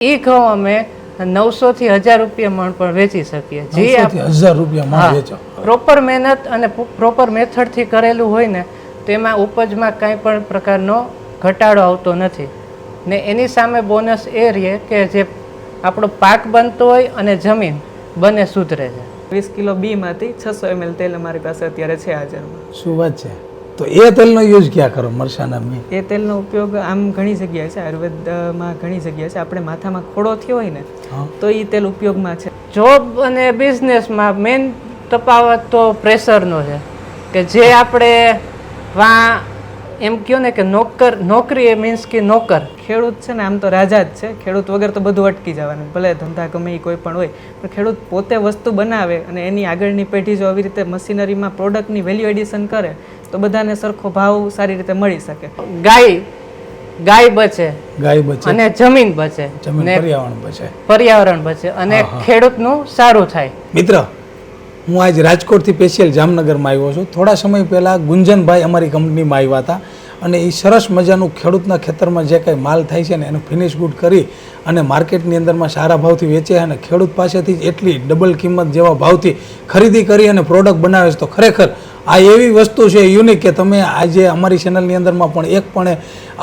એ ઘઉં અમે 900 થી 1000 રૂપિયા મણ પણ વેચી શકીએ. જે 1000 રૂપિયા મણ વેચો. પ્રોપર મહેનત અને પ્રોપર મેથડથી કરેલું હોય ને તેમાં ઉપજમાં કાંઈ પણ પ્રકારનો ઘટાડો આવતો નથી. ને એની સામે બોનસ એ રહે કે જે આપણો પાક બનતો હોય અને જમીન બંને સુધરે છે. 20 કિલો બીમાંથી 600 ml તેલ અમારી પાસે અત્યારે છે હાજરમાં. શું વાત છે. તો એ તેલનો યુઝ ક્યાં કરો મરસાના મી? એ તેલનો ઉપયોગ આમ ઘણી જગ્યાએ છે, આયુર્વેદમાં ઘણી જગ્યાએ છે. આપણે માથામાં ખોડો થયો હોય ને તો એ તેલ ઉપયોગમાં છે. જોબ અને બિઝનેસમાં મેઇન તફાવત તો પ્રેશરનો છે કે જે આપણે એમ કહો ને કે નોકરી એ મીન્સ કે નોકર. ખેડૂત છે ને આમ તો રાજા જ છે. ખેડૂત વગર તો બધું અટકી જવાનું, ભલે ધંધા ગમે એ કોઈ પણ હોય, પણ ખેડૂત પોતે વસ્તુ બનાવે અને એની આગળની પેઢી જો આવી રીતે મશીનરીમાં પ્રોડક્ટની વેલ્યુ એડિશન કરે તો બધાને સરખો ભાવ સારી રીતે મળી શકે. ગાય બચે અને જમીન બચે, પર્યાવરણ બચે અને ખેડૂતનું સારું થાય. મિત્ર, હું આજ રાજકોટથી સ્પેશિયલ જામનગરમાં આવ્યો છું. થોડા સમય પહેલાં ગુંજનભાઈ અમારી કંપનીમાં આવ્યા હતા અને એ સરસ મજાનું ખેડૂતના ખેતરમાં જે કંઈ માલ થાય છે ને એનું ફિનિશ ગુડ કરી અને માર્કેટની અંદરમાં સારા ભાવથી વેચે અને ખેડૂત પાસેથી જ એટલી ડબલ કિંમત જેવા ભાવથી ખરીદી કરી અને પ્રોડક્ટ બનાવે છે. તો ખરેખર આ એવી વસ્તુ છે યુનિક કે તમે આજે અમારી ચેનલની અંદરમાં પણ એક પણ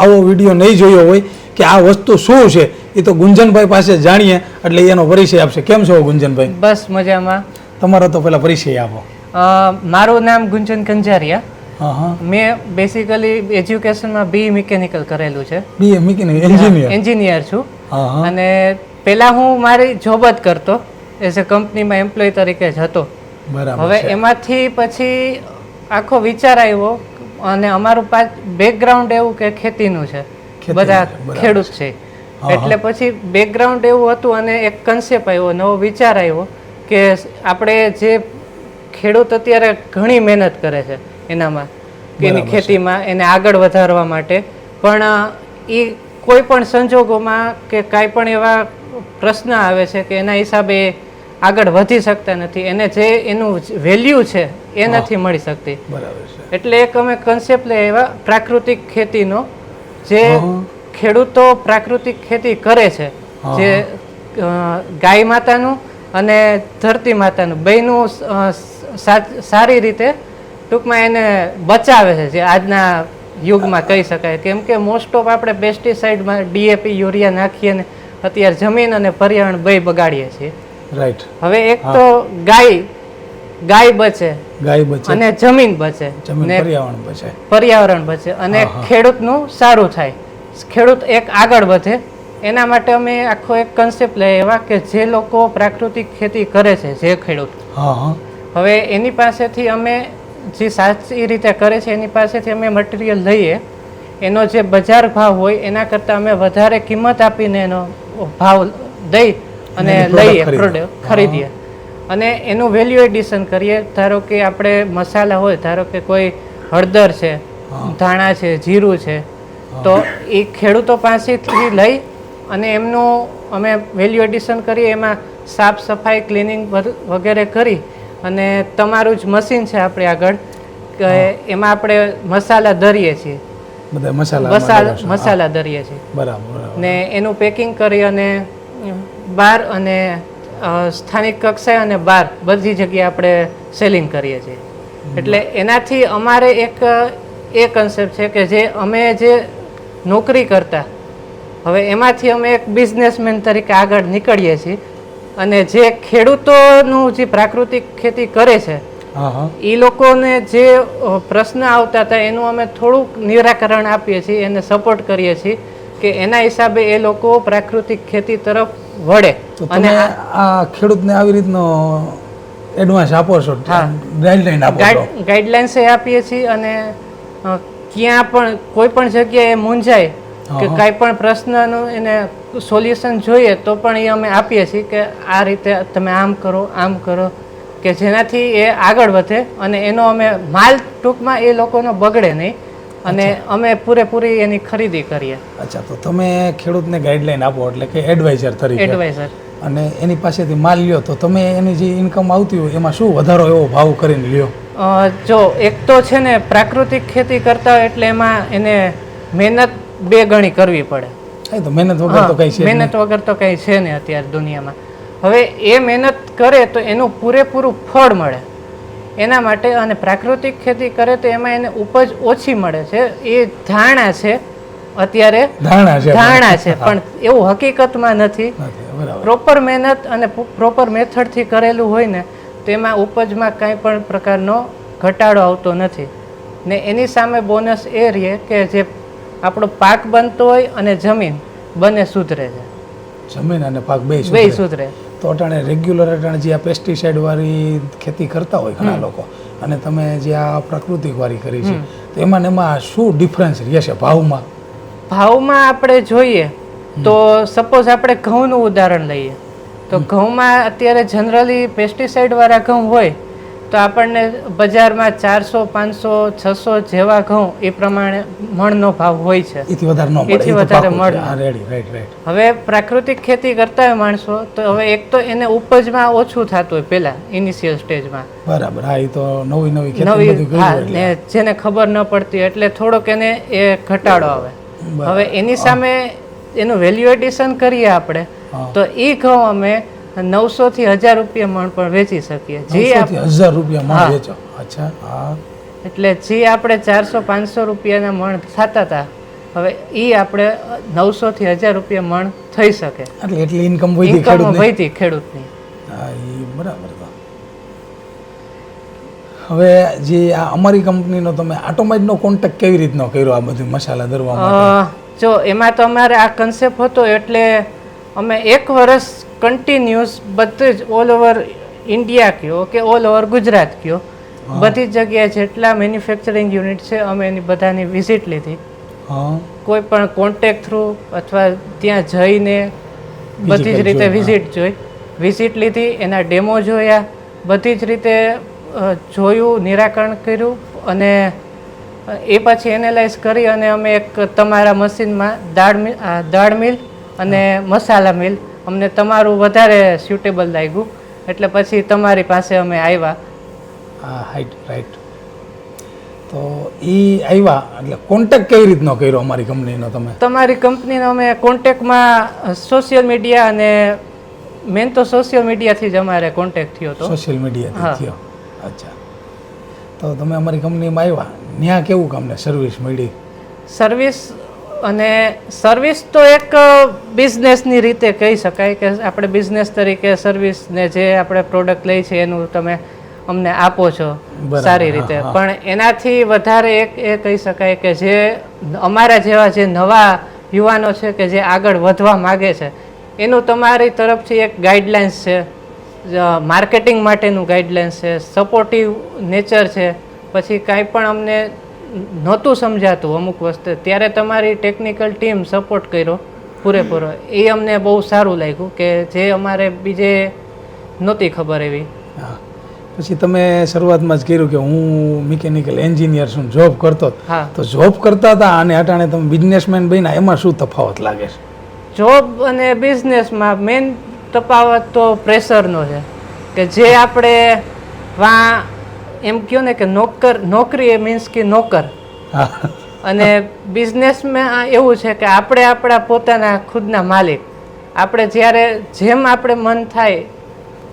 આવો વિડીયો નહીં જોયો હોય કે આ વસ્તુ શું છે. એ તો ગુંજનભાઈ પાસે જાણીએ એટલે એનો પરિચય આપશે. કેમ છો ગુંજનભાઈ? બસ મજામાં. તમારો તો પેલા પરિચય આપો. મારું નામ ગુંજન કંજારિયા. મેં બેસિકલી એજ્યુકેશનમાં BE મિકેનિકલ કરેલું છે. BE મિકેનિકલ એન્જિનિયર છું. અને પહેલા હું મારી જોબ જ કરતો, એઝ અ કંપનીમાં એમ્પ્લોય તરીકે જ હતો. હવે એમાંથી પછી આખો વિચાર આવ્યો અને અમારું બેકગ્રાઉન્ડ એવું કે ખેતીનું છે, બધા ખેડૂત છે, એટલે પછી બેકગ્રાઉન્ડ એવું હતું અને એક કન્સેપ્ટ આવ્યો, નવો વિચાર આવ્યો કે આપણે જે ખેડૂત અત્યારે ઘણી મહેનત કરે છે એનામાં કે એની ખેતીમાં એને આગળ વધારવા માટે, પણ એ કોઈ પણ સંજોગોમાં કે કાંઈ પણ એવા પ્રશ્ન આવે છે કે એના હિસાબે આગળ વધી શકતા નથી, એને જે એનું વેલ્યુ છે એ નથી મળી શકતી. એટલે એક અમે કન્સેપ્ટ લઈ આવ્યા પ્રાકૃતિક ખેતીનો. જે ખેડૂતો પ્રાકૃતિક ખેતી કરે છે, જે ગાય માતાનું અને ધરતી માતાનું બેયનું સારી રીતે ટૂંકમાં એને બચાવે છે, જે આજના યુગમાં કહી શકાય. કેમ કે મોસ્ટ ઓફ આપણે પેસ્ટિસાઇડમાં DAP યુરિયા નાખીએ ને અત્યારે જમીન અને પર્યાવરણ બે બગાડીએ છીએ. રાઈટ. હવે એક તો ગાય બચે અને જમીન બચે ને પર્યાવરણ બચે અને ખેડૂતનું સારું થાય, ખેડૂત એક આગળ વધે. એના માટે અમે આખો એક કન્સેપ્ટ લઈ આવ્યા કે જે લોકો પ્રાકૃતિક ખેતી કરે છે, જે ખેડૂત, હવે એની પાસેથી અમે જે સાચી રીતે કરે છે એની પાસેથી અમે મટીરિયલ લઈએ. એનો જે બજાર ભાવ હોય એના કરતાં અમે વધારે કિંમત આપીને એનો ભાવ દઈ અને લઈએ, પ્રોડક્ટ ખરીદીએ અને એનું વેલ્યુ એડિશન કરીએ. ધારો કે આપણે મસાલા હોય, ધારો કે કોઈ હળદર છે, ધાણા છે, જીરું છે, તો એ ખેડૂતો પાસેથી લઈ અને એમનું અમે વેલ્યુ એડિશન કરીએ. એમાં સાફ સફાઈ, ક્લિનિંગ વગેરે કરી અને તમારું જ મશીન છે આપણે આગળ, એમાં આપણે મસાલા ધરીએ છીએ, મસાલા ધરીએ છીએ બરાબર, ને એનું પેકિંગ કરી અને બહાર અને સ્થાનિક કક્ષાએ અને બહાર બધી જગ્યાએ આપણે સેલિંગ કરીએ છીએ. એટલે એનાથી અમારે એક એ કન્સેપ્ટ છે કે જે અમે જે નોકરી કરતા હવે એમાંથી અમે એક બિઝનેસમેન તરીકે આગળ નીકળીએ છીએ અને જે ખેડૂતોનું જે પ્રાકૃતિક ખેતી કરે છે એ લોકોને જે પ્રશ્ન આવતા હતા એનું અમે થોડુંક નિરાકરણ આપીએ છીએ, એને સપોર્ટ કરીએ છીએ કે એના હિસાબે એ લોકો પ્રાકૃતિક ખેતી તરફ વળે. અને આ ખેડૂતને આવી રીતનો એડવાન્સ આપો છો, ગાઈડલાઈન આપો છો? ગાઈડલાઇન્સ એ આપીએ છીએ અને ક્યાં પણ કોઈ પણ જગ્યાએ મૂંઝાય કે કાંઈ પણ પ્રશ્નનું એને સોલ્યુશન જોઈએ તો પણ એ અમે આપીએ છીએ કે આ રીતે તમે આમ કરો કે જેનાથી એ આગળ વધે અને એનો અમે માલ ટૂંકમાં એ લોકોનો બગડે નહીં અને અમે પૂરેપૂરી એની ખરીદી કરીએ. અચ્છા, તો તમે ખેડૂતને ગાઈડલાઈન આપો એટલે કે એડવાઇઝર તરીકે, અને એની પાસેથી માલ લ્યો તો તમે એની જે ઇન્કમ આવતી હોય એમાં શું વધારો એવો ભાવ કરીને લ્યો? જો એક તો છે ને પ્રાકૃતિક ખેતી કરતા હોય એટલે એમાં એને મહેનત 2 ગણી કરવી પડે. હા, તો મહેનત વગર તો કઈ છે જ મહેનત વગર તો કંઈ છે નહીં અત્યારે દુનિયામાં. હવે એ મહેનત કરે તો એનું પૂરેપૂરું ફળ મળે એના માટે, અને પ્રાકૃતિક ખેતી કરે તો એમાં એને ઉપજ ઓછી મળે છે. એ ધારણા છે અત્યારે, ધારણા છે, પણ એવું હકીકતમાં નથી. પ્રોપર મહેનત અને પ્રોપર મેથડથી કરેલું હોય ને તો એમાં ઉપજમાં કાંઈ પણ પ્રકારનો ઘટાડો આવતો નથી. ને એની સામે બોનસ એ રહે કે જે આપણો પાક બનતો હોય અને જમીન બંને સુધરે છે. જમીન અને પાક બે સુધરે. તો અટાણે રેગ્યુલર અટાણે જે આ પેસ્ટિસાઇડ વાળી ખેતી કરતા હોય ઘણા લોકો, અને તમે જે આ પ્રાકૃતિક વાળી કરી છે, તો એમાં ને એમાં શું ડિફરન્સ રહેશે ભાવમાં? ભાવમાં આપણે જોઈએ તો સપોઝ આપણે ઘઉંનું ઉદાહરણ લઈએ તો ઘઉંમાં અત્યારે જનરલી પેસ્ટિસાઇડ વાળા ઘઉં હોય તો આપણને બજારમાં 400, 500, 600 જેવા ઘઉં એ પ્રમાણે મણનો ભાવ હોય છે. એથી વધારે ન મળે, એથી વધારે મળે. રાઈટ. હવે પ્રાકૃતિક ખેતી કરતા હોય માણસો તો હવે એક તો એને ઉપજમાં ઓછું થતું હોય પહેલા ઇનિશિયલ સ્ટેજમાં. બરાબર. હા, એ તો નવી ખેતી બધું કર્યું ને જેને ખબર ન પડતી એટલે થોડોક એને એ ઘટાડો આવે. હવે એની સામે એનું વેલ્યુ એડિશન કરીએ આપણે તો એ ઘઉં અમે 900 થી 1000 રૂપિયા મણ પણ વેચી શકીએ. 1000 રૂપિયા મણ વેચો? અચ્છા. હા, એટલે જે આપણે 400-500 રૂપિયાના મણ થતા હતા હવે એ આપણે 900 થી 1000 રૂપિયા મણ થઈ શકે. એટલે એટલી ઇન્કમ વધી ખેડૂતની. હા, એ બરાબર. હવે જે આ અમારી કંપનીનો તમે ઓટોમેટનો કોન્ટેક્ટ કેવી રીતનો કર્યો આ બધું મસાલા દરવા માટે? જો એમાં તો અમારે આ કન્સેપ્ટ હતો એટલે અમે 1 વર્ષ કન્ટિન્યુઅસ બધે જ ઓલ ઓવર ઇન્ડિયા કયો કે ઓલ ઓવર ગુજરાત કયો બધી જ જગ્યાએ જેટલા મેન્યુફેક્ચરિંગ યુનિટ છે અમે એની બધાની વિઝિટ લીધી. કોઈ પણ કોન્ટેક્ટ થ્રુ અથવા ત્યાં જઈને બધી જ રીતે વિઝિટ લીધી, એના ડેમો જોયા, બધી જ રીતે જોયું, નિરાકરણ કર્યું, અને એ પછી એનાલાઇઝ કરી અને અમે એક તમારા મશીનમાં દાળ મિલ અને મસાલા મિલ અમને તમારું વધારે સ્યુટેબલ લાગ્યું એટલે પછી તમારી પાસે અમે આવ્યા. હા, રાઈટ. તો એ આવ્યા એટલે કોન્ટેક્ટ કેવી રીતનો કર્યો અમારી કંપનીનો તમે? તમારી કંપનીનો અમે કોન્ટેક્ટમાં સોશિયલ મીડિયા, અને મેન તો સોશિયલ મીડિયાથી જ અમારે કોન્ટેક્ટ થયો હતો. સોશિયલ મીડિયાથી થયો? અચ્છા. તો તમે અમારી કંપનીમાં આવ્યા, ત્યાં કેવું અમને સર્વિસ મળી? સર્વિસ તો એક બિઝનેસની રીતે કહી શકાય કે આપણે બિઝનેસ તરીકે સર્વિસને જે આપણે પ્રોડક્ટ લઈ છે એનું તમે અમને આપો છો સારી રીતે, પણ એનાથી વધારે એક એ કહી શકાય કે જે અમારા જેવા જે નવા યુવાનો છે કે જે આગળ વધવા માગે છે એનું તમારી તરફથી એક ગાઈડલાઇન્સ છે, માર્કેટિંગ માટેનું ગાઈડલાઇન્સ છે, સપોર્ટિવ નેચર છે. પછી કાંઈ પણ અમને નહોતું સમજાતું અમુક વસ્તુ ત્યારે તમારી ટેકનિકલ ટીમ સપોર્ટ કર્યો પૂરેપૂરો, એ અમને બહુ સારું લાગ્યું કે જે અમારે બીજે નહોતી ખબર એવી. પછી તમે શરૂઆતમાં જ કર્યું કે હું મિકેનિકલ એન્જિનિયર છું, જોબ કરતો, તો જોબ કરતા હતા અને અટાણે તમે બિઝનેસમેન બન્યા, એમાં શું તફાવત લાગે છે? જોબ અને બિઝનેસમાં મેઇન તફાવત તો પ્રેશરનો છે કે જે આપણે એમ કહો ને કે નોકરી એ મીન્સ કે નોકર, અને બિઝનેસમાં એવું છે કે આપણે આપણા પોતાના ખુદના માલિક. આપણે જ્યારે જેમ આપણે મન થાય,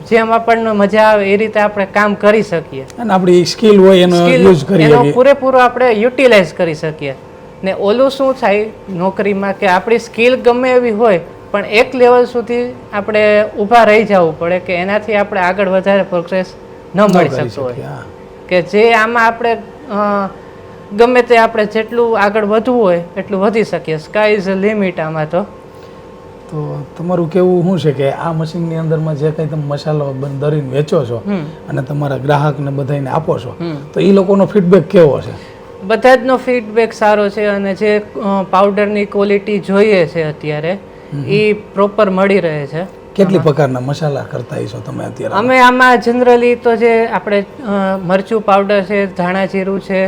જેમ આપણને મજા આવે એ રીતે આપણે કામ કરી શકીએ, અને આપણી સ્કિલ હોય એનો યુઝ કરીએ, એનો પૂરેપૂરો આપણે યુટિલાઇઝ કરી શકીએ. ને ઓલું શું થાય નોકરીમાં કે આપણી સ્કિલ ગમે એવી હોય પણ એક લેવલ સુધી આપણે ઊભા રહી જવું પડે કે એનાથી આપણે આગળ વધારે પ્રોગ્રેસ ન મળી શકતો હોય. કે જે આમાં આપણે ગમે તે આપણે જેટલું આગળ વધવું હોય એટલું વધી શકીએ. સ્કાય ઇઝ અ લિમિટ આમાં તો. તો તમારું કેવું શું છે કે આ મશીનની અંદરમાં જે કંઈ તમે મસાલો દરીને વેચો છો અને તમારા ગ્રાહકને બધાને આપો છો, તો એ લોકોનો ફીડબેક કેવો છે? બધા જનો ફીડબેક સારો છે, અને જે પાવડરની ક્વોલિટી જોઈએ છે અત્યારે એ પ્રોપર મળી રહે છે. કેટલી પ્રકારના મસાલા કરતા હશો તમે અત્યારે? અમે આમાં જનરલી તો જે આપણે મરચું પાવડર છે, ધાણા જીરું છે,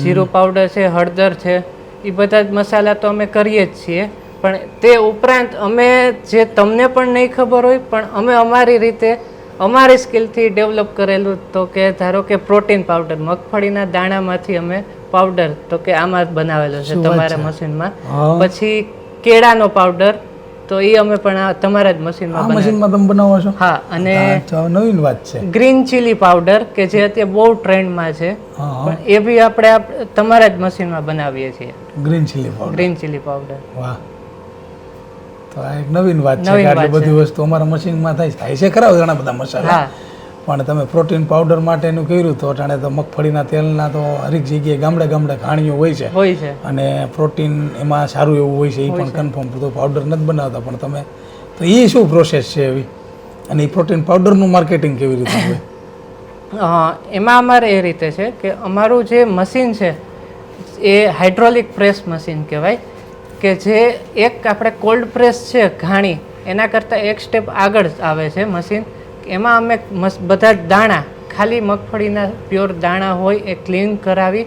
જીરું પાવડર છે, હળદર છે, એ બધા જ મસાલા તો અમે કરીએ જ છીએ. પણ તે ઉપરાંત અમે જે તમને પણ નહીં ખબર હોય પણ અમે અમારી રીતે અમારી સ્કિલથી ડેવલપ કરેલું, તો કે ધારો કે પ્રોટીન પાવડર, મગફળીના દાણામાંથી અમે પાવડર તો કે આમાં બનાવેલો છે તમારા મશીનમાં. પછી કેળાનો પાવડર, તો એ અમે પણ આ તમારા જ મશીનમાં આ મશીનમાં તમે બનાવો છો? હા. અને નવીન વાત છે. ગ્રીન ચીલી પાવડર કે જે અત્યારે બહુ ટ્રેન્ડમાં છે, પણ એ બી આપણે તમારા જ મશીનમાં બનાવીએ છીએ. Green chilli powder. Green chilli powder. વાહ, તો આ એક નવીન વાત છે કે આટલી બધી વસ્તુ અમારા મશીનમાં થાય છે ખરા ઘણા બધા મસાલા, પણ તમે પ્રોટીન પાવડર માટેનું કર્યું તો અટાણે તો મગફળીના તેલના તો હરેક જગ્યાએ ગામડે ગામડે ઘાણીઓ હોય છે અને પ્રોટીન એમાં સારું એવું હોય છે, એ પણ કન્ફર્મ. તો પાવડર નથી બનાવતા, પણ તમે તો એ શું પ્રોસેસ છે એવી, અને એ પ્રોટીન પાવડરનું માર્કેટિંગ કેવી રીતે હોય? એમાં અમારે એ રીતે છે કે અમારું જે મશીન છે એ હાઇડ્રોલિક પ્રેસ મશીન કહેવાય, કે જે એક આપણે કોલ્ડ પ્રેસ છે ઘાણી, એના કરતાં એક સ્ટેપ આગળ આવે છે મશીન. એમાં અમે બધા દાણા, ખાલી મગફળીના પ્યોર દાણા હોય એ ક્લીન કરાવી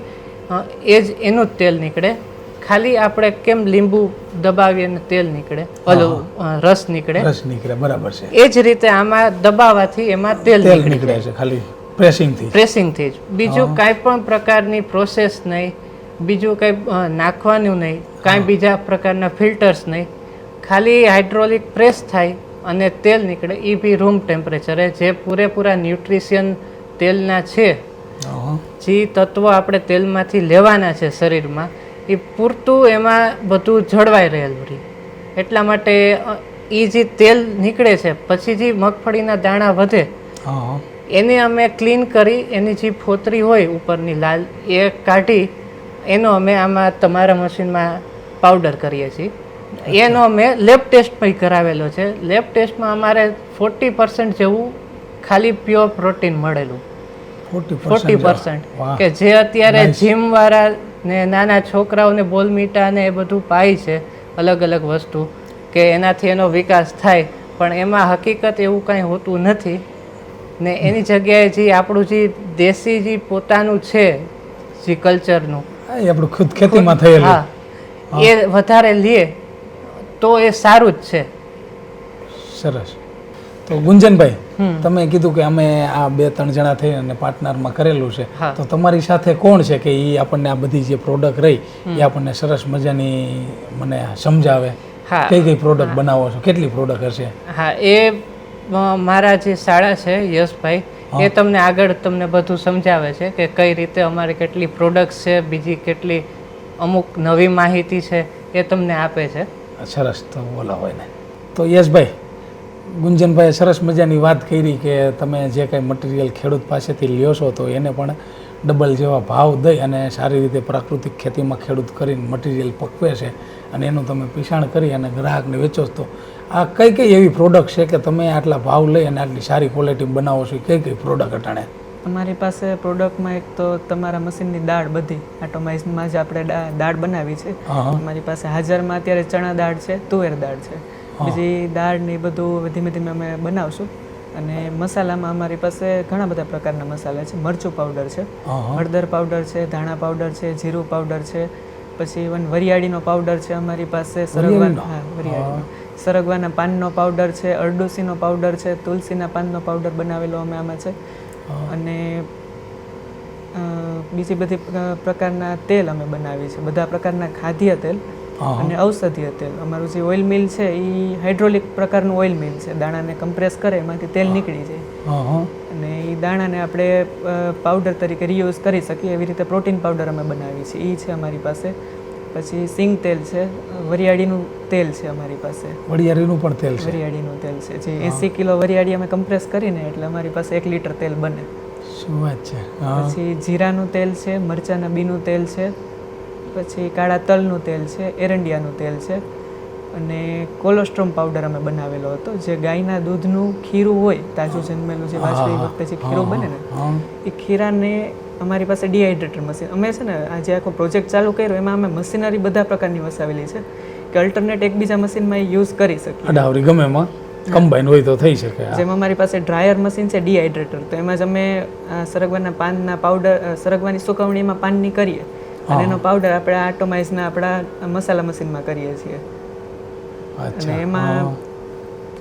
એ જ એનું જ તેલ નીકળે. ખાલી આપણે કેમ લીંબુ દબાવીએ અને તેલ નીકળે, રસ નીકળે, બરાબર છે. એ જ રીતે આમાં દબાવવાથી એમાં તેલ નીકળે છે, ખાલી પ્રેસિંગથી જ. બીજું કાંઈ પણ પ્રકારની પ્રોસેસ નહીં, બીજું કંઈ નાખવાનું નહીં, કાંઈ બીજા પ્રકારના ફિલ્ટર્સ નહીં, ખાલી હાઇડ્રોલિક પ્રેસ થાય અને તેલ નીકળે, એ બી રૂમ ટેમ્પરેચરે. જે પૂરેપૂરા ન્યુટ્રિશિયન તેલના છે, જે તત્વો આપણે તેલમાંથી લેવાના છે શરીરમાં, એ પૂરતું એમાં બધું જળવાઈ રહેલું રહે. એટલા માટે એ જે તેલ નીકળે છે, પછી જે મગફળીના દાણા વધે એને અમે ક્લીન કરી, એની જે ફોતરી હોય ઉપરની લાલ એ કાઢી, એનો અમે આમાં તમારા મશીનમાં પાવડર કરીએ છીએ. એનો અમે લેબ ટેસ્ટ પણ કરાવેલો છે. લેબ ટેસ્ટમાં અમારે 40% જેવું ખાલી પ્યોર પ્રોટીન મળેલું. 40%, કે જે અત્યારે જીમવાળા ને નાના છોકરાઓને બોલમીટા ને એ બધું પાય છે અલગ અલગ વસ્તુ, કે એનાથી એનો વિકાસ થાય, પણ એમાં હકીકત એવું કાંઈ હોતું નથી. ને એની જગ્યાએ જે આપણું જે દેશી જે પોતાનું છે જે કલ્ચરનું, આપણું ખુદ ખેતીમાં થયેલું, એ વધારે લે તો એ સારું જ છે. સરસ. તો ગુંજનભાઈ, તમે કીધું કે અમે આ 2-3 જણા થઈ અને પાર્ટનરમાં કરેલું છે, તો તમારી સાથે કોણ છે કે એ આપણને આ બધી જે પ્રોડક્ટ રહી એ આપણને સરસ મજાની મને સમજાવે? કઈ કઈ પ્રોડક્ટ બનાવો છો, કેટલી પ્રોડક્ટ હશે? હા, એ મારા જે શાળા છે યશભાઈ, એ તમને આગળ તમને બધું સમજાવે છે કે કઈ રીતે અમારે કેટલી પ્રોડક્ટ્સ છે, બીજી કેટલી અમુક નવી માહિતી છે એ તમને આપે છે. સરસ. તો બોલા હોય ને તો યશભાઈ, ગુંજનભાઈએ સરસ મજાની વાત કરી કે તમે જે કંઈ મટીરિયલ ખેડૂત પાસેથી લ્યો છો તો એને પણ ડબલ જેવા ભાવ દઈ અને સારી રીતે પ્રાકૃતિક ખેતીમાં ખેડૂત કરીને મટીરિયલ પકવે છે અને એનું તમે પીસાણ કરી અને ગ્રાહકને વેચો. તો આ કઈ કઈ એવી પ્રોડક્ટ છે કે તમે આટલા ભાવ લઈ અને આટલી સારી ક્વોલિટી બનાવો છો? કઈ કઈ પ્રોડક્ટ અટાણે અમારી પાસે પ્રોડક્ટમાં? એક તો તમારા મશીનની દાળ, બધી એટોમાઇઝમાં જ આપણે દાળ બનાવી છે. અમારી પાસે હાજરમાં અત્યારે ચણા દાળ છે, તુવેર દાળ છે, બીજી દાળ ને બધું ધીમે ધીમે અમે બનાવશું. અને મસાલામાં અમારી પાસે ઘણા બધા પ્રકારના મસાલા છે. મરચું પાવડર છે, હળદર પાવડર છે, ધાણા પાવડર છે, જીરું પાવડર છે, પછી વરિયાળીનો પાવડર છે અમારી પાસે, સરગવાના પાનનો પાવડર છે, અરડુસીનો પાવડર છે, તુલસીના પાનનો પાવડર બનાવેલો અમે આમાં છે. અને બીજી બધી પ્રકારના તેલ અમે બનાવીએ છીએ, બધા પ્રકારના ખાદ્ય તેલ અને ઔષધીય તેલ. અમારું જે ઓઇલ મિલ છે એ હાઇડ્રોલિક પ્રકારનું ઓઇલ મિલ છે. દાણાને કમ્પ્રેસ કરે એમાંથી તેલ નીકળી જાય અને એ દાણાને આપણે પાવડર તરીકે રીયુઝ કરી શકીએ, એવી રીતે પ્રોટીન પાવડર અમે બનાવીએ છીએ, એ છે અમારી પાસે. પછી સિંગ તેલ છે, વરિયાળીનું તેલ છે અમારી પાસે. વરિયાળીનું પણ તેલ છે? વરિયાળીનું તેલ છે, જે 80 કિલો વરિયાળી અમે કમ્પ્રેસ કરીને એટલે અમારી પાસે 1 લીટર તેલ બને. શું વાત છે. પછી જીરાનું તેલ છે, મરચાના બીનું તેલ છે, પછી કાળા તલનું તેલ છે, એરંડિયાનું તેલ છે, અને કોલોસ્ટ્રોમ પાવડર અમે બનાવેલો હતો. જે ગાયના દૂધનું ખીરું હોય, તાજું જન્મેલું, જે વાજપેયી વખતે જે ખીરું બને ને, એ ખીરાને અમારી પાસે ડિહાઇડ્રેટર મશીન, અમે છે ને આ જે આખો પ્રોજેક્ટ ચાલુ કર્યો એમાં અમે મશીનરી બધા પ્રકારની વસાવેલી છે કે અલ્ટરનેટ એકબીજા મશીનમાં યુઝ કરી શકીએ. અડાવરી ગમે એમાં કમ્બાઈન હોય તો થઈ શકે. જેમ અમારી પાસે ડ્રાયર મશીન છે, ડિહાઇડ્રેટર, તો એમાં જ અમે સરગવાના પાનના પાવડર, સરગવાની સુકવણીમાં પાનની કરીએ અને એનો પાવડર આપણે આટોમાઇઝના આપણા મસાલા મશીનમાં કરીએ છીએ. અને એમાં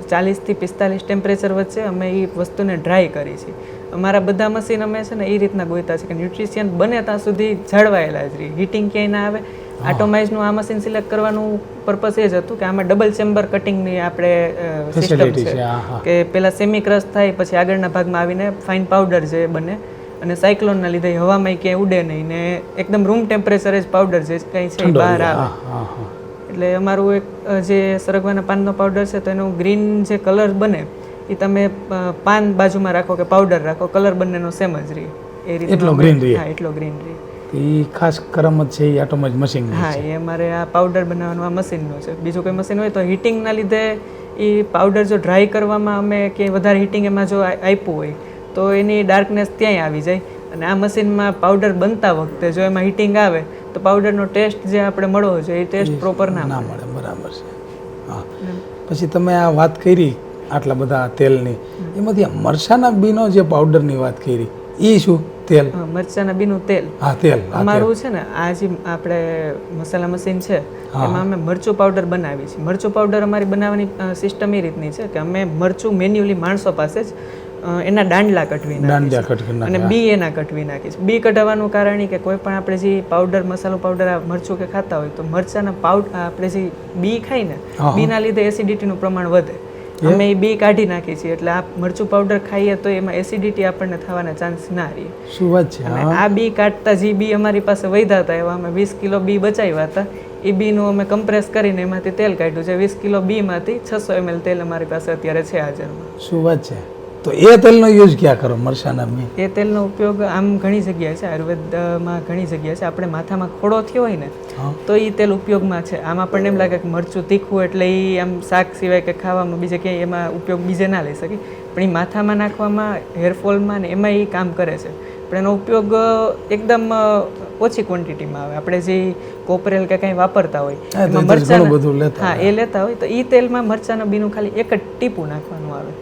40 થી 45 ટેમ્પરેચર વચ્ચે અમે એ વસ્તુને ડ્રાય કરી છીએ. અમારા બધા મશીન અમે છે ને એ રીતના ગોઈતા છે કે ન્યુટ્રિશિયન બને ત્યાં સુધી જળવાયેલા જ રહે, હીટિંગ ક્યાંય ના આવે આટોમાઇઝનું આ મશીન સિલેક્ટ કરવાનું પર્પસ એ જ હતું કે આમાં ડબલ ચેમ્બર કટિંગની આપણે સિસ્ટમ છે કે પહેલાં સેમી ક્રશ થાય પછી આગળના ભાગમાં આવીને ફાઇન પાવડર જે બને અને સાયક્લોનના લીધે હવામાં ક્યાંય ઉડે નહીં ને એકદમ રૂમ ટેમ્પરેચરે જ પાવડર જે કંઈ છે બહાર આવે. એટલે અમારું એક જે સરગવાના પાનનો પાવડર છે તો એનો ગ્રીન જે કલર બને એ તમે પાન બાજુમાં રાખો કે પાવડર રાખો કલર બંનેનો સેમ જ રહે એ રીતે એટલો ગ્રીન રહે. હા એટલો ગ્રીન રહે. એ ખાસ કરામત છે એ આટોમાઇઝ મશીન. હા એ અમારે આ પાવડર બનાવવાનું આ મશીનનું છે. બીજું કોઈ મશીન હોય તો હીટિંગના લીધે એ પાવડર જો ડ્રાય કરવામાં અમે ક્યાંય વધારે હીટિંગ એમાં જો આપ્યું હોય તો એની ડાર્કનેસ ત્યાંય આવી જાય અને આ મશીનમાં પાવડર બનતા વખતે જો એમાં હીટિંગ આવે તો પાવડરનો ટેસ્ટ જે આપણે મળવો જોઈએ એ ટેસ્ટ પ્રોપર ના મળે. બરાબર છે. હા પછી તમે આ વાત કરી આટલા બધા તેલની એમાંથી મરચાના બીનો જે પાવડરની વાત કરી એ શું તેલ? મરચાના બીનું તેલ. હા તેલ અમારું છે ને આ જે આપણે મસાલા મશીન છે એમાં અમે મરચું પાવડર બનાવીએ છીએ. મરચું પાવડર અમારી બનાવવાની સિસ્ટમ એ રીતની છે કે અમે મરચું મેન્યુઅલી માણસો પાસે જ એના દાંડલા કટવી નાખીએ અને બી એના કટવી નાખીએ છીએ. બી કઢાવવાનું કારણ એ કે કોઈ પણ આપણે જે પાવડર મસાલો પાવડર મરચું કે ખાતા હોય તો મરચાના પાવડર આપણે જે બી ખાઈ ને બીના લીધે એસિડિટીનું પ્રમાણ વધે. અમે એ બી કાઢી નાખીએ છીએ એટલે આ મરચું પાવડર ખાઈએ તો એમાં એસિડિટી આપણને થવાના ચાન્સ ના રહે. શું વાત છે. અને આ બી કાઢતા જે બી અમારી પાસે વધ્યા હતા એવા અમે 20 કિલો બી બચાવ્યા હતા. એ બીનું અમે કમ્પ્રેસ કરીને એમાંથી તેલ કાઢ્યું છે. 20 કિલો બીમાંથી 600 ml તેલ અમારી પાસે અત્યારે છે હાજરમાં. શું વાત છે. તો એ તેલનો યુઝ ક્યાં કરો મરચાના બી? એ તેલનો ઉપયોગ આમ ઘણી જગ્યાએ છે. આયુર્વેદમાં ઘણી જગ્યાએ છે. આપણે માથામાં ખોડો થયો હોય ને તો એ તેલ ઉપયોગમાં છે. આમ આપણને એમ લાગે કે મરચું તીખું એટલે એ આમ શાક સિવાય કે ખાવામાં બીજે ક્યાંય એમાં ઉપયોગ બીજે ના લઈ શકે પણ એ માથામાં નાખવામાં હેરફોલમાં ને એમાં એ કામ કરે છે. પણ એનો ઉપયોગ એકદમ ઓછી ક્વોન્ટિટીમાં આવે. આપણે જે કોપરેલ કે કંઈ વાપરતા હોય એમાં મરચાં હા એ લેતા હોય તો એ તેલમાં મરચાના બીનું ખાલી એક જ ટીપું નાખવાનું આવે.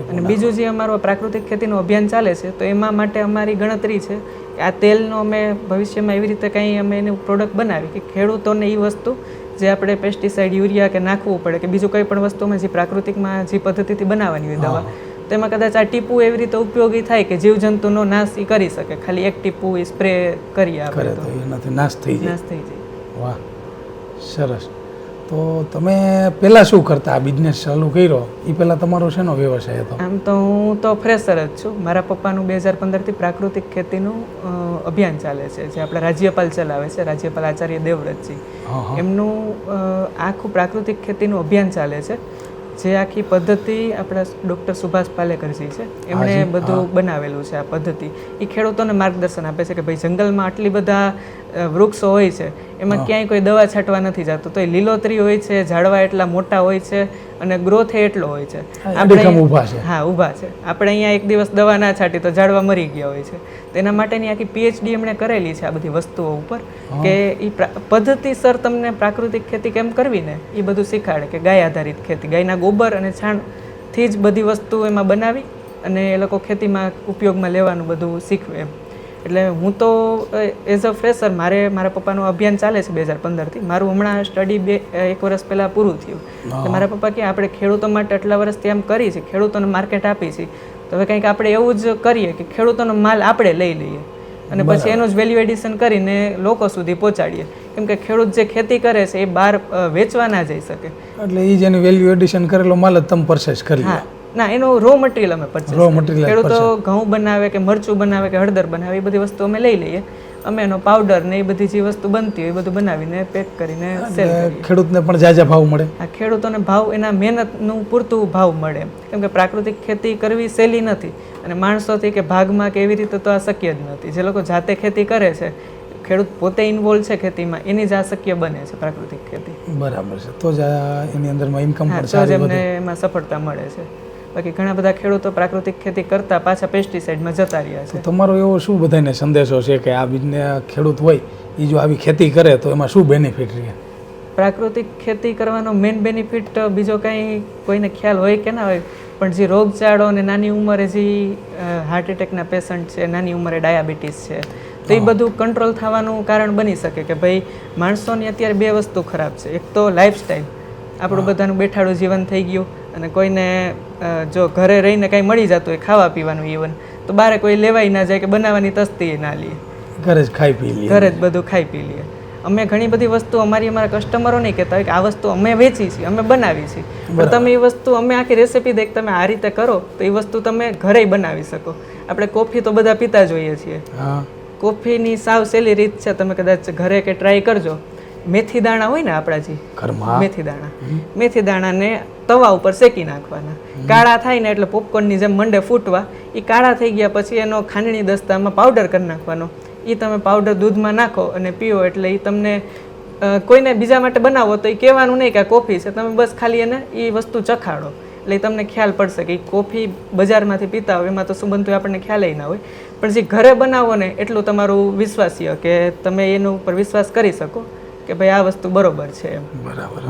અને બીજું જે અમારો પ્રાકૃતિક ખેતીનું અભિયાન ચાલે છે તો એમાં માટે અમારી ગણતરી છે કે આ તેલનો અમે ભવિષ્યમાં એવી રીતે કંઈ અમે એનું પ્રોડક્ટ બનાવી કે ખેડૂતોને એ વસ્તુ જે આપણે પેસ્ટિસાઇડ યુરિયા કે નાખવું પડે કે બીજું કંઈ પણ વસ્તુમાં જે પ્રાકૃતિકમાં જે પદ્ધતિથી બનાવવાની હોય દવા તેમાં કદાચ આ ટીપું એવી રીતે ઉપયોગી થાય કે જીવજંતુનો નાશ એ કરી શકે. ખાલી એક ટીપું એ સ્પ્રે કરીએ આપણે તો એનાથી નાશ થઈ જાય. વાહ સરસ. તો તમે પહેલાં શું કરતા? આ બિઝનેસ ચાલુ કર્યો એ પહેલાં તમારો શેનો વ્યવસાય હતો? આમ તો હું તો ફ્રેશર જ છું. મારા પપ્પાનું 2015થી પ્રાકૃતિક ખેતીનું અભિયાન ચાલે છે જે આપણા રાજ્યપાલ ચલાવે છે, રાજ્યપાલ આચાર્ય દેવવ્રતજી. એમનું આખું પ્રાકૃતિક ખેતીનું અભિયાન ચાલે છે જે આખી પદ્ધતિ આપણા ડૉક્ટર સુભાષ પાલેકરજી છે એમણે બધું બનાવેલું છે. આ પદ્ધતિ એ ખેડૂતોને માર્ગદર્શન આપે છે કે ભાઈ જંગલમાં આટલી બધા વૃક્ષો હોય છે એમાં ક્યાંય કોઈ દવા છાંટવા નથી જતું તો એ લીલોતરી હોય છે, ઝાડવા એટલા મોટા હોય છે અને ગ્રોથ એટલો હોય છે. હા ઊભા છે. આપણે અહીંયા એક દિવસ દવા ના છાંટી તો ઝાડવા મરી ગયા હોય છે. તેના માટેની આખી PhD એમણે કરેલી છે આ બધી વસ્તુઓ ઉપર કે એ પદ્ધતિસર તમને પ્રાકૃતિક ખેતી કેમ કરવી ને એ બધું શીખાડે કે ગાય આધારિત ખેતી, ગાયના ગોબર અને છાણથી જ બધી વસ્તુ એમાં બનાવી અને એ લોકો ખેતીમાં ઉપયોગમાં લેવાનું બધું શીખવે એમ. એટલે હું તો એઝ અ ફ્રેશર મારા પપ્પાનું અભિયાન ચાલે છે 2015થી. મારું હમણાં સ્ટડી 1 વર્ષ પહેલાં પૂરું થયું. એટલે મારા પપ્પા કે આપણે ખેડૂતો માટે આટલા વર્ષથી એમ કરી છે, ખેડૂતોને માર્કેટ આપી છે તો હવે કંઈક આપણે એવું જ કરીએ કે ખેડૂતોનો માલ આપણે લઈ લઈએ અને પછી એનું જ વેલ્યુ એડિશન કરીને લોકો સુધી પહોંચાડીએ. કેમ કે ખેડૂત જે ખેતી કરે છે એ બહાર વેચવા ના જઈ શકે એટલે એ જેનું વેલ્યુ એડિશન કરેલો માલ જ તમે પરચેસ કરી લો. ના એનું રો મટીરિયલ અમે પરચેસ કરીએ. ખેડૂતો ઘઉં બનાવે કે મરચું બનાવે કે હળદર બનાવે એ બધી વસ્તુ અમે લઈ લઈએ. અમે એનો પાવડર ને એ બધી જે વસ્તુ બનતી હોય એ બધું બનાવીને પેક કરીને સેલ કરીએ. ખેડૂતને પણ જાજા ભાવ મળે. આ ખેડૂતોને ભાવ એના મહેનતનું પૂરતું ભાવ મળે કેમ કે પ્રાકૃતિક ખેતી કરવી સહેલી નથી અને માણસોથી કે ભાગમાં કે એવી રીતે તો આ શક્ય જ નથી. જે લોકો જાતે ખેતી કરે છે ખેડૂત પોતે ઇન્વોલ્વ છે ખેતીમાં એની જ આ શક્ય બને છે પ્રાકૃતિક ખેતી. બરાબર છે. તો જ એની અંદરમાં ઇન્કમ પણ સારી વધે. એમને એમાં સફળતા મળે છે. બાકી ઘણા બધા ખેડૂતો પ્રાકૃતિક ખેતી કરતા પાછા પેસ્ટિસાઇડમાં જતા રહ્યા છે. તમારો એવો શું બધાને સંદેશો છે કે આ બિઝનેસ ખેડૂત હોય એ જો આવી ખેતી કરે તો એમાં શું બેનિફિટ રહે? પ્રાકૃતિક ખેતી કરવાનો મેઇન બેનિફિટ બીજો કંઈ કોઈને ખ્યાલ હોય કે ના હોય પણ જે રોગચાળો અને નાની ઉંમરે જે હાર્ટ એટેકના પેશન્ટ છે, નાની ઉંમરે ડાયાબિટીસ છે તો એ બધું કંટ્રોલ થવાનું કારણ બની શકે કે ભાઈ માણસોની અત્યારે 2 વસ્તુ ખરાબ છે. એક તો લાઈફસ્ટાઈલ, આપણું બધાનું બેઠાડું જીવન થઈ ગયું અને કોઈને જો ઘરે રહીને કંઈ મળી જતું હોય ખાવા પીવાનું ઇવન તો બહાર કોઈ લેવાય ના જાય કે બનાવવાની તસ્તી ના લે, ઘરે જ ખાઈ પી લે, ઘરે જ બધું ખાઈ પી લે. અમે ઘણી બધી વસ્તુ અમારા કસ્ટમરો નહીં કહેતા હોય કે આ વસ્તુ અમે વેચી છીએ, અમે બનાવી છીએ, પણ તમે એ વસ્તુ અમે આખી રેસીપી દે તમે આ રીતે કરો તો એ વસ્તુ તમે ઘરે બનાવી શકો. આપણે કોફી તો બધા પીતા જોઈએ છીએ, કોફીની સાવ સહેલી રીત છે, તમે કદાચ ઘરે કે ટ્રાય કરજો. મેથી દાણા હોય ને આપણા જે મેથી દાણાને તવા ઉપર શેકી નાખવાના, કાળા થાય ને એટલે પોપકોર્નની જેમ મંડે ફૂટવા. એ કાળા થઈ ગયા પછી એનો ખાંડણી દસ્તામાં પાવડર કરી નાખવાનો. એ તમે પાવડર દૂધમાં નાખો અને પીઓ એટલે એ તમને કોઈને બીજા માટે બનાવો તો એ કહેવાનું નહીં કે આ કોફી છે, તમે બસ ખાલી એને એ વસ્તુ ચખાડો એટલે તમને ખ્યાલ પડશે કે કોફી બજારમાંથી પીતા હોય એમાં તો શું બનતું હોય આપણને ખ્યાલ ના હોય, પણ જે ઘરે બનાવો ને એટલું તમારું વિશ્વાસીય કે તમે એના ઉપર વિશ્વાસ કરી શકો કે ભાઈ આ વસ્તુ બરોબર છે એમ. બરાબર.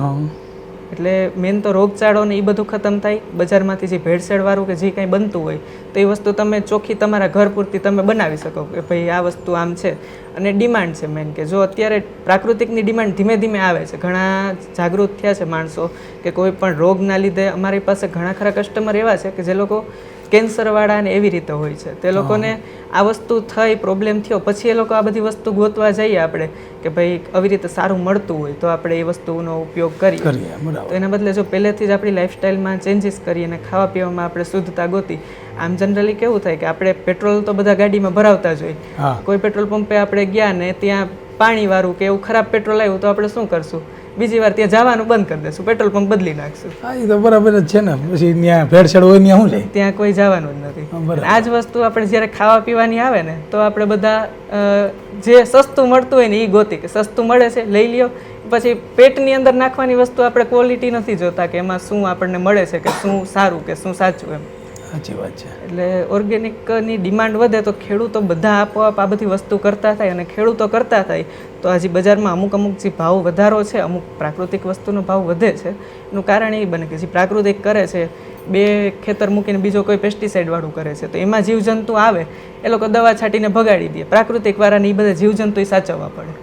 એટલે મેન તો રોગચાળો ને એ બધું ખતમ થાય. બજારમાંથી જે ભેળસેળવાળું કે જે કંઈ બનતું હોય તો એ વસ્તુ તમે ચોખ્ખી તમારા ઘર પૂરતી તમે બનાવી શકો કે ભાઈ આ વસ્તુ આમ છે. અને ડિમાન્ડ છે મેન કે જો અત્યારે પ્રાકૃતિકની ડિમાન્ડ ધીમે ધીમે આવે છે, ઘણા જાગૃત થયા છે માણસો કે કોઈ પણ રોગના લીધે અમારી પાસે ઘણા ખરા કસ્ટમર એવા છે કે જે લોકો કેન્સરવાળા ને એવી રીતે હોય છે, તે લોકોને આ વસ્તુ થઈ પ્રોબ્લેમ થયો પછી એ લોકો આ બધી વસ્તુ ગોતવા જઈએ આપણે કે ભાઈ આવી રીતે સારું મળતું હોય તો આપણે એ વસ્તુનો ઉપયોગ કરીએ. તો એના બદલે જો પહેલેથી જ આપણી લાઈફસ્ટાઈલમાં ચેન્જીસ કરીએ અને ખાવા પીવામાં આપણે શુદ્ધતા ગોતી. આમ જનરલી કેવું થાય કે આપણે પેટ્રોલ તો બધા ગાડીમાં ભરાવતા જ હોય, કોઈ પેટ્રોલ પંપે આપણે ગયા ને ત્યાં પાણીવાળું કે એવું ખરાબ પેટ્રોલ આવ્યું તો આપણે શું કરશું, બીજી વાર ત્યાં જવાનું બંધ કરી દેશું, પેટ્રોલ પંપ બદલી નાખશું. હા એ તો બરાબર જ છે ને, પછી ત્યાં ભેળસેળ હોય ત્યાં શું જાય, ત્યાં કોઈ જવાનું જ નથી. આ જ વસ્તુ આપણે જ્યારે ખાવા પીવાની આવે ને તો આપણે બધા જે સસ્તું મળતું હોય ને એ ગોતી કે સસ્તું મળે છે લઈ લ્યો. પછી પેટની અંદર નાખવાની વસ્તુ આપણે ક્વોલિટી નથી જોતા કે એમાં શું આપણને મળે છે કે શું સારું કે શું સાચું એમ. સાચી વાત છે. એટલે ઓર્ગેનિકની ડિમાન્ડ વધે તો ખેડૂતો બધા આપોઆપ આ બધી વસ્તુ કરતા થાય, અને ખેડૂતો કરતા થાય તો આજે બજારમાં અમુક જે ભાવ વધારો છે, અમુક પ્રાકૃતિક વસ્તુનો ભાવ વધે છે, એનું કારણ એ બને કે જે પ્રાકૃતિક કરે છે, 2 ખેતર મૂકીને બીજો કોઈ પેસ્ટિસાઇડ વાળું કરે છે તો એમાં જીવજંતુ આવે એ લોકો દવા છાંટીને ભગાડી દે. પ્રાકૃતિક વાળાને એ બધા જીવજંતુ સાચવવા પડે.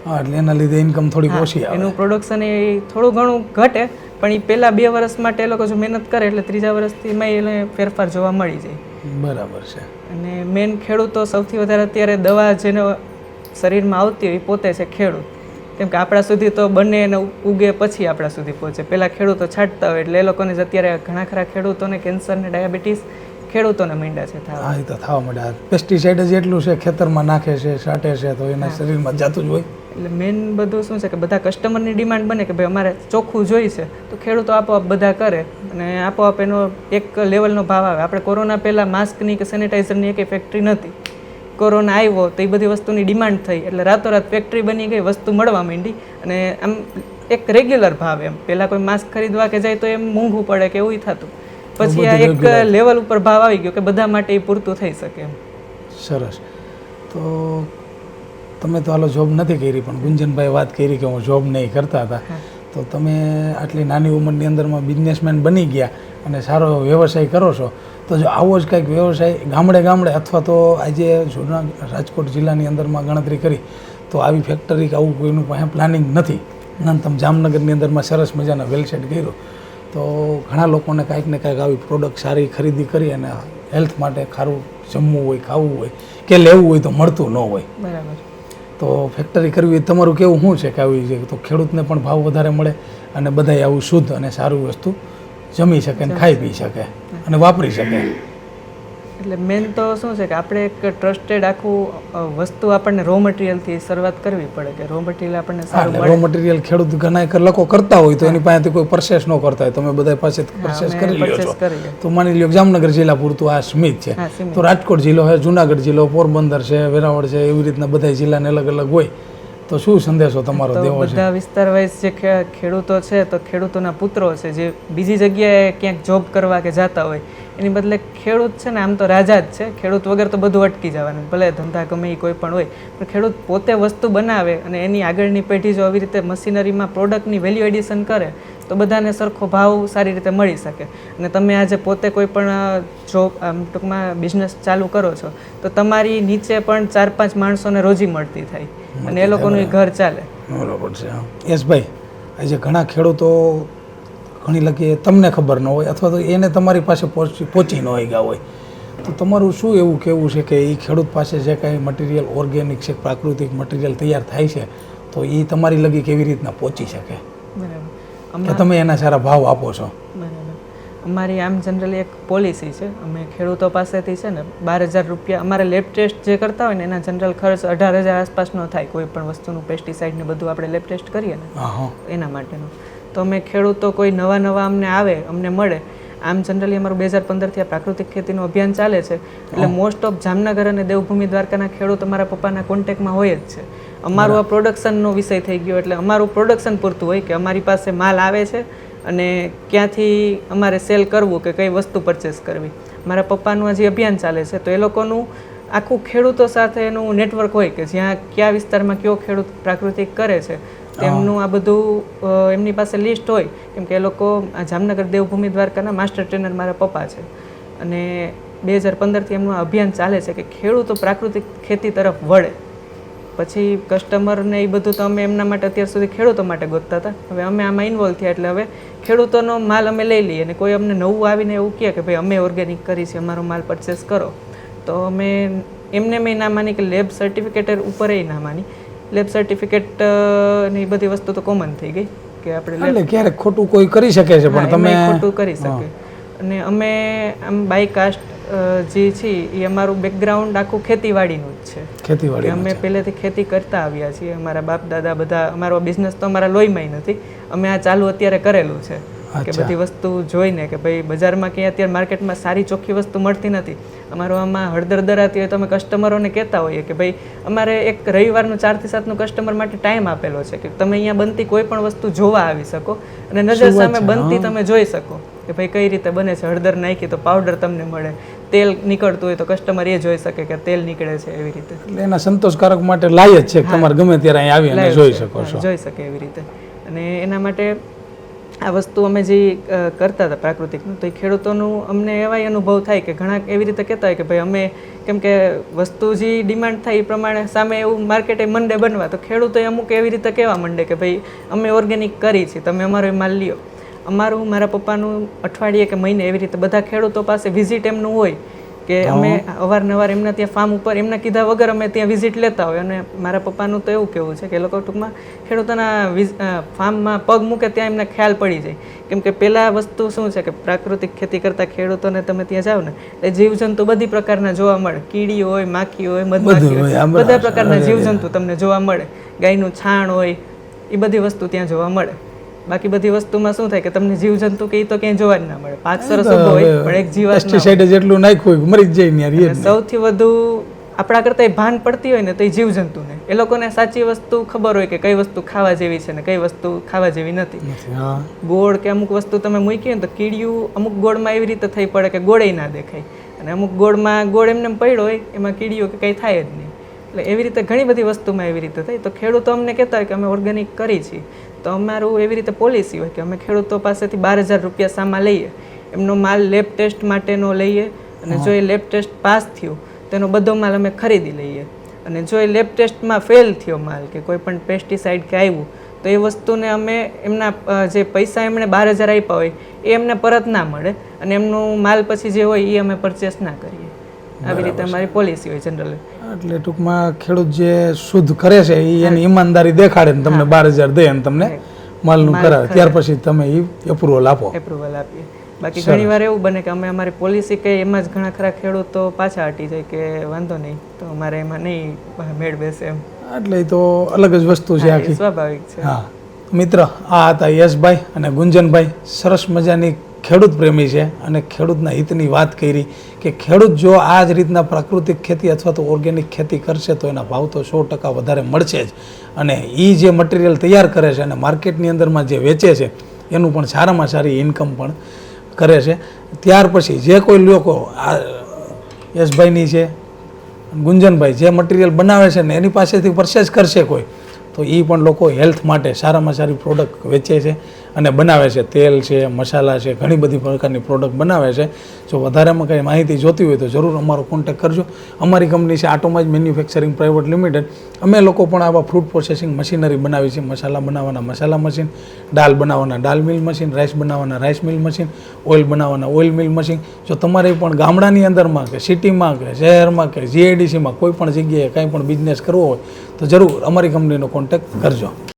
હા, એટલે એના લીધે ઇન્કમ થોડી ઓછી આવે, એનું પ્રોડક્શન એ થોડું ઘણું ઘટે, પણ એ પહેલા 2 વર્ષ માટે એ લોકો જો મહેનત કરે એટલે 3જા વર્ષથી એને ફેરફાર જોવા મળી જાય. બરાબર છે. અને મેન ખેડૂતો સૌથી વધારે અત્યારે દવા જેને શરીરમાં આવતી હોય એ પોતે છે ખેડૂત, કેમ કે આપણા સુધી તો બને એને ઉગે પછી આપણા સુધી પહોંચે. પહેલાં ખેડૂતો છાંટતા હોય એટલે એ લોકોને જ અત્યારે ઘણા ખરા ખેડૂતોને કેન્સર ને ડાયાબિટીસ ખેડૂતોને માંડ્યા છે થવા. હા, એ તો થવા માંડ્યા. પેસ્ટિસાઇડ જ એટલું છે, ખેતરમાં નાખે છે, છાંટે છે તો એના શરીરમાં જતું જ હોય. એટલે મેન બધું શું છે કે બધા કસ્ટમરની ડિમાન્ડ બને કે ભાઈ અમારે ચોખ્ખું જોઈએ છે તો ખેડૂતો આપોઆપ બધા કરે અને આપોઆપ એનો એક લેવલનો ભાવ આવે. આપણે કોરોના પહેલાં માસ્કની કે સેનિટાઈઝરની એકેય ફેક્ટરી નહોતી, કોરોના આવ્યો તો એ બધી વસ્તુની ડિમાન્ડ થઈ એટલે રાતોરાત ફેક્ટરી બની ગઈ, વસ્તુ મળવા માંડી અને આમ એક રેગ્યુલર ભાવ એમ. પહેલાં કોઈ માસ્ક ખરીદવા કે જાય તો એમ મોંઘું પડે કે એવું થતું, પછી આ એક લેવલ ઉપર ભાવ આવી ગયો કે બધા માટે એ પૂરતું થઈ શકે એમ. સરસ. તો તમે તો હાલો જોબ નથી કરી, પણ ગુંજનભાઈ વાત કરી કે હું જોબ નહીં કરતા હતા, તો તમે આટલી નાની ઉંમરની અંદરમાં બિઝનેસમેન બની ગયા અને સારો વ્યવસાય કરો છો, તો જો આવો જ કંઈક વ્યવસાય ગામડે અથવા તો આજે રાજકોટ જિલ્લાની અંદરમાં ગણતરી કરી તો આવી ફેક્ટરી કે આવું કોઈનું પાસે પ્લાનિંગ નથી, અને તમે જામનગરની અંદરમાં સરસ મજાના વેલસેટ કર્યો તો ઘણા લોકોને કાંઈક ને કાંઈક આવી પ્રોડક્ટ સારી ખરીદી કરી અને હેલ્થ માટે સારું જમવું હોય, ખાવું હોય કે લેવું હોય તો મળતું ન હોય. બરાબર. તો ફેક્ટરી કરવી તમારું કેવું શું છે કે આવી છે તો ખેડૂતને પણ ભાવ વધારે મળે અને બધાય આવું શુદ્ધ અને સારું વસ્તુ જમી શકે ને ખાઈ પી શકે અને વાપરી શકે. એટલે મેન તો શું છે કે આપણે એક ટ્રસ્ટેડ આખું વસ્તુ આપણને રો મટીરિયલથી શરૂઆત કરવી પડે કે રો મટીરિયલ આપણને સારું મળે. રો મટીરિયલ ખેડૂત ઘણા લોકો કરતા હોય તો એની પાસેથી કોઈ પરચેસ ન કરતા હોય, તમે બધા પાસે પરચેસ કરી લ્યો છો. તો માની લ્યો જામનગર જિલ્લા પૂરતું આ સ્મિત છે, તો રાજકોટ જિલ્લો છે, જુનાગઢ જિલ્લો, પોરબંદર છે, વેરાવળ છે, એવી રીતના બધા જિલ્લાને અલગ અલગ હોય, તો શું સંદેશો તમારો દેવો છે? બધા વિસ્તાર વાઇઝ જે ખેડૂતો છે તો ખેડૂતોના પુત્રો છે જે બીજી જગ્યાએ ક્યાંક જોબ કરવા કે જતા હોય એની બદલે ખેડૂત છે ને આમ તો રાજા જ છે, ખેડૂત વગર તો બધું અટકી જવાનું, ભલે ધંધા ગમે એ કોઈ પણ હોય, પણ ખેડૂત પોતે વસ્તુ બનાવે અને એની આગળની પેઢી જો આવી રીતે મશીનરીમાં પ્રોડક્ટની વેલ્યુ એડિશન કરે તો બધાને સરખો ભાવ સારી રીતે મળી શકે. અને તમે આજે પોતે કોઈ પણ જોબ આમ ટૂંકમાં બિઝનેસ ચાલુ કરો છો તો તમારી નીચે પણ 4-5 માણસોને રોજી મળતી થાય અને એ લોકોનું ઘર ચાલે. બરોબર છે. યશભાઈ, આજે ઘણા ખેડૂતો ઘણી લગી તમને ખબર ન હોય અથવા તો એને તમારી પાસે પહોંચી ન ગયા હોય, તો તમારું શું એવું કહેવું છે કે એ ખેડૂત પાસે જે કાંઈ મટીરિયલ ઓર્ગેનિક છે, પ્રાકૃતિક મટીરિયલ તૈયાર થાય છે તો એ તમારી લગી કેવી રીતના પહોંચી શકે બરાબર. કે તમે એના સારા ભાવ આપો છો? બરાબર. અમારી આમ જનરલી એક પોલિસી છે, અમે ખેડૂતો પાસેથી છે ને 12,000 રૂપિયા, અમારે લેબ ટેસ્ટ જે કરતા હોય ને એના જનરલ ખર્ચ 18,000 આસપાસનો થાય, કોઈ પણ વસ્તુનું પેસ્ટિસાઇડ ને બધું આપણે લેબ ટેસ્ટ કરીએ ને એના માટેનું. તો અમે ખેડૂતો કોઈ નવા અમને આવે, અમને મળે, આમ જનરલી અમારું 2015થી આ પ્રાકૃતિક ખેતીનું અભિયાન ચાલે છે, એટલે મોસ્ટ ઓફ જામનગર અને દેવભૂમિ દ્વારકાના ખેડૂત અમારા પપ્પાના કોન્ટેક્ટમાં હોય જ છે. અમારું આ પ્રોડક્શનનો વિષય થઈ ગયો એટલે અમારું પ્રોડક્શન પૂરતું હોય કે અમારી પાસે માલ આવે છે અને ક્યાંથી અમારે સેલ કરવું કે કઈ વસ્તુ પરચેસ કરવી. મારા પપ્પાનું હજી અભિયાન ચાલે છે તો એ લોકોનું આખું ખેડૂતો સાથે એનું નેટવર્ક હોય કે જ્યાં કયા વિસ્તારમાં કયો ખેડૂત પ્રાકૃતિક કરે છે તેમનું આ બધું એમની પાસે લિસ્ટ હોય, કેમ કે એ લોકો જામનગર દેવભૂમિ દ્વારકાના માસ્ટર ટ્રેનર મારા પપ્પા છે અને 2015થી એમનું અભિયાન ચાલે છે કે ખેડૂતો પ્રાકૃતિક ખેતી તરફ વળે. પછી કસ્ટમરને એ બધું તો અમે એમના માટે અત્યાર સુધી ખેડૂતો માટે ગોતતા હતા, હવે અમે આમાં ઇન્વોલ્વ થયા એટલે હવે ખેડૂતોનો માલ અમે લઈ લઈએ અને કોઈ અમને નવું આવીને એવું કહે કે ભાઈ અમે ઓર્ગેનિક કરી છે, અમારો માલ પરચેસ કરો, તો અમે એમને મેં ના માની કે લેબ સર્ટિફિકેટ ઉપર ના માની. લેબ સર્ટિફિકેટ ની બધી વસ્તુ તો કોમન થઈ ગઈ કે આપણે ક્યારેક ખોટું કોઈ કરી શકે છે પણ તમે ખોટું કરી શકે. અને અમે આમ બાય કાસ્ટ જે છે એ અમારું બેકગ્રાઉન્ડ આખું ખેતીવાડીનું જ છે. ખેતીવાડી અમે પહેલેથી ખેતી કરતા આવ્યા છીએ, અમારા બાપ દાદા બધા, અમારો બિઝનેસ તો અમારા લોહીમાં નથી, અમે આ ચાલુ અત્યારે કરેલું છે કે બધી વસ્તુ જોઈને કે ભાઈ બજારમાં ક્યાંય અત્યારે માર્કેટમાં સારી ચોખ્ખી વસ્તુ મળતી નથી. અમારો આમાં હળદર દરાતી હોય તો અમે કસ્ટમરોને કહેતા હોઈએ કે ભાઈ અમારે એક રવિવારનું 4 થી 7નું કસ્ટમર માટે ટાઈમ આપેલો છે કે તમે અહીંયા બનતી કોઈ પણ વસ્તુ જોવા આવી શકો અને નજર સામે બનતી તમે જોઈ શકો કે ભાઈ કઈ રીતે બને છે. હળદર નાખી તો પાવડર તમને મળે, તેલ નીકળતું હોય તો કસ્ટમર એ જોઈ શકે કે તેલ નીકળે છે એવી રીતે. એટલે એના સંતોષકારક માટે લાય જ છે તમારે ગમે ત્યારે અહીં આવી અને જોઈ શકો છો, જોઈ શકે એવી રીતે. અને એના માટે આ વસ્તુ અમે જે કરતા હતા પ્રાકૃતિકનું, તો એ ખેડૂતોનું અમને એવાય અનુભવ થાય કે ઘણા એવી રીતે કહેતા હોય કે ભાઈ અમે, કેમ કે વસ્તુ જે ડિમાન્ડ થાય એ પ્રમાણે સામે એવું માર્કેટે મંડે બનવા, તો ખેડૂતોએ અમુક એવી રીતે કહેવા માંડે કે ભાઈ અમે ઓર્ગેનિક કરી છે, તમે અમારો માલ લ્યો. અમારું, મારા પપ્પાનું અઠવાડિયે કે મહિને એવી રીતે બધા ખેડૂતો પાસે વિઝિટ એમનું હોય કે અમે અવારનવાર એમના ત્યાં ફાર્મ ઉપર એમના કીધા વગર અમે ત્યાં વિઝિટ લેતા હોય. અને મારા પપ્પાનું તો એવું કહેવું છે કે એ લોકો ટૂંકમાં ખેડૂતોના ફાર્મમાં પગ મૂકે ત્યાં એમને ખ્યાલ પડી જાય, કેમ કે પહેલાં વસ્તુ શું છે કે પ્રાકૃતિક ખેતી કરતા ખેડૂતોને તમે ત્યાં જાઓ ને એટલે જીવજંતુ બધી પ્રકારના જોવા મળે, કીડી હોય, માખી હોય, મધમાખી હોય, બધા પ્રકારના જીવજંતુ તમને જોવા મળે, ગાયનું છાણ હોય, એ બધી વસ્તુ ત્યાં જોવા મળે. બાકી બધી વસ્તુમાં શું થાય કે તમને જીવજંતુ કે તો ક્યાંય જોવા જ ના મળે. પાક સરસ ઉભો હોય પણ એક જીવાત પેસ્ટિસાઇડ જેટલું નાખ્યું હોય મરી જ જાય ને. સૌથી વધુ આપણા કરતા ભાન પડતી હોય ને તો એ જીવજંતુને, એ લોકોને સાચી વસ્તુ ખબર હોય કે કઈ વસ્તુ ખાવા જેવી છે ને કઈ વસ્તુ ખાવા જેવી નથી. ગોળ કે અમુક વસ્તુ તમે મૂકી ને તો કીડિયું અમુક ગોળમાં એવી રીતે થઈ પડે કે ગોળે ના દેખાય, અને અમુક ગોળમાં ગોળ એમને પડ્યો હોય એમાં કીડિયું કે કંઈ થાય જ નહીં. એટલે એવી રીતે ઘણી બધી વસ્તુમાં એવી રીતે થાય. તો ખેડૂતો અમને કહેતા હોય કે અમે ઓર્ગેનિક કરી છીએ, તો અમારું એવી રીતે પોલિસી હોય કે અમે ખેડૂતો પાસેથી 12,000 રૂપિયા સામા લઈએ, એમનો માલ લેબ ટેસ્ટ માટેનો લઈએ, અને જો એ લેબ ટેસ્ટ પાસ થયું તો એનો બધો માલ અમે ખરીદી લઈએ. અને જો એ લેબ ટેસ્ટમાં ફેલ થયો માલ કે કોઈ પણ પેસ્ટિસાઇડ કે આવ્યું તો એ વસ્તુને અમે એમના જે પૈસા એમણે 12,000 આપ્યા હોય એ એમને પરત ના મળે, અને એમનું માલ પછી જે હોય એ અમે પરચેસ ના કરીએ. આવી રીતે અમારી પોલિસી હોય જનરલી. એટલે ટૂંકમાં ખેડૂત જે શુદ્ધ કરે છે એ એની ઈમાનદારી દેખાડે ને તમને 12,000 દે અને તમને માલનું કરાવે, ત્યાર પછી તમે એ એપ્રુવલ આપીએ. બાકી ઘણી વાર એવું બને કે અમે અમારી પોલિસી કે એમાં જ ઘણા ખરા ખેડૂતો પાછા હટી જાય કે વાંધો નહીં તો અમારે એમાં નહીં મેળ બેસે એમ. એટલે એ તો અલગ જ વસ્તુ છે આખી, સ્વાભાવિક છે. હા મિત્ર, આ હતા યશભાઈ અને ગુંજનભાઈ. સરસ મજાની ખેડૂત પ્રેમી છે અને ખેડૂતના હિતની વાત કરી કે ખેડૂત જો આ જ રીતના પ્રાકૃતિક ખેતી અથવા તો ઓર્ગેનિક ખેતી કરશે તો એના ભાવ તો 100% વધારે મળશે જ, અને એ જે મટીરિયલ તૈયાર કરે છે અને માર્કેટની અંદરમાં જે વેચે છે એનું પણ સારામાં સારી ઇન્કમ પણ કરે છે. ત્યાર પછી જે કોઈ લોકો આ યશભાઈની છે, ગુંજનભાઈ જે મટીરિયલ બનાવે છે ને એની પાસેથી પરચેસ કરશે કોઈ, તો એ પણ લોકો હેલ્થ માટે સારામાં સારી પ્રોડક્ટ વેચે છે અને બનાવે છે. તેલ છે, મસાલા છે, ઘણી બધી પ્રકારની પ્રોડક્ટ બનાવે છે. જો વધારેમાં કંઈ માહિતી જોતી હોય તો જરૂર અમારો કોન્ટેક્ટ કરજો. અમારી કંપની છે આટોમાઇઝ મેન્યુફેક્ચરિંગ પ્રાઇવેટ લિમિટેડ. અમે લોકો પણ આવા ફ્રૂટ પ્રોસેસિંગ મશીનરી બનાવી છે. મસાલા બનાવવાના મસાલા મશીન, દાળ બનાવવાના દાળ મિલ મશીન, રાઈસ બનાવવાના રાઈસ મિલ મશીન, ઓઇલ બનાવવાના ઓઇલ મિલ મશીન. જો તમારે પણ ગામડાની અંદરમાં કે સિટીમાં કે શહેરમાં કે જીઆઈડીસીમાં કોઈ પણ જગ્યાએ કંઈ પણ બિઝનેસ કરવો હોય તો જરૂર અમારી કંપનીનો કોન્ટેક્ટ કરજો.